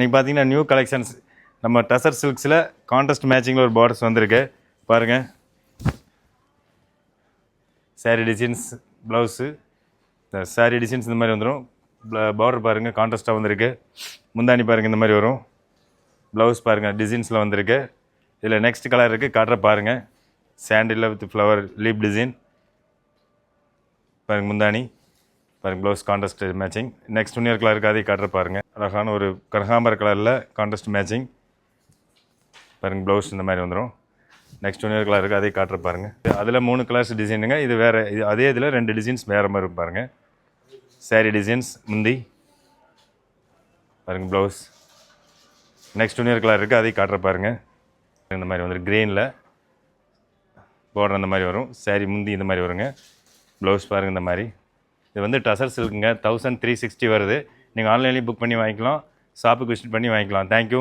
இன்றைக்கி பார்த்தீங்கன்னா new collections நம்ம டசர் சில்க்ஸில் கான்ட்ராஸ்ட் மேட்சிங்கில் ஒரு பார்டர்ஸ் வந்திருக்கு பாருங்கள். Sari designs blouse sari designs இந்த மாதிரி வந்துடும். பார்டர் பாருங்கள் கான்ட்ராஸ்ட்டாக வந்திருக்கு. முந்தானி பாருங்கள் இந்த மாதிரி வரும். ப்ளவுஸ் பாருங்கள் டிசைன்ஸில் வந்திருக்கு. இதில் நெக்ஸ்ட் கலர் இருக்குது காட்டுற பாருங்கள். சாண்டில் வித் ஃப்ளவர் லீப் டிசைன் பாருங்கள். முந்தானி பாருங்கள். Blouse contrast matching. நெக்ஸ்ட் இன்னொரு கலர் இருக்குது அதே காட்டுற பாருங்கள். அழகான ஒரு கனகாம்பர கலரில் கான்ட்ராஸ்ட் மேட்சிங் பாருங்கள். ப்ளவுஸ் இந்த மாதிரி வந்துடும். நெக்ஸ்ட் இன்னொரு கலர் இருக்குது அதே காட்டுற பாருங்கள். அதில் 3 கலர்ஸ் டிசைனுங்க. இது வேறு இது அதே இதில் 2 டிசைன்ஸ் வேறு மாதிரி இருக்கும் பாருங்கள். சாரீ டிசைன்ஸ் முந்தி பாருங்கள். ப்ளவுஸ் நெக்ஸ்ட் இன்னொரு கலர் இருக்குது அதே காட்டுற பாருங்கள். இந்த மாதிரி வந்துடும். க்ரீனில் பார்டர் அந்த மாதிரி வரும். சாரீ முந்தி இந்த மாதிரி வருங்க. ப்ளவுஸ் பாருங்கள் இந்த மாதிரி. இது வந்து டசர் சில்க்குங்க. 1360 வருது. நீங்கள் ஆன்லைன்லேயும் புக் பண்ணி வாங்கிக்கலாம். ஷாப்புக்கு விசிட் பண்ணி வாங்கிக்கலாம். தேங்க்யூ.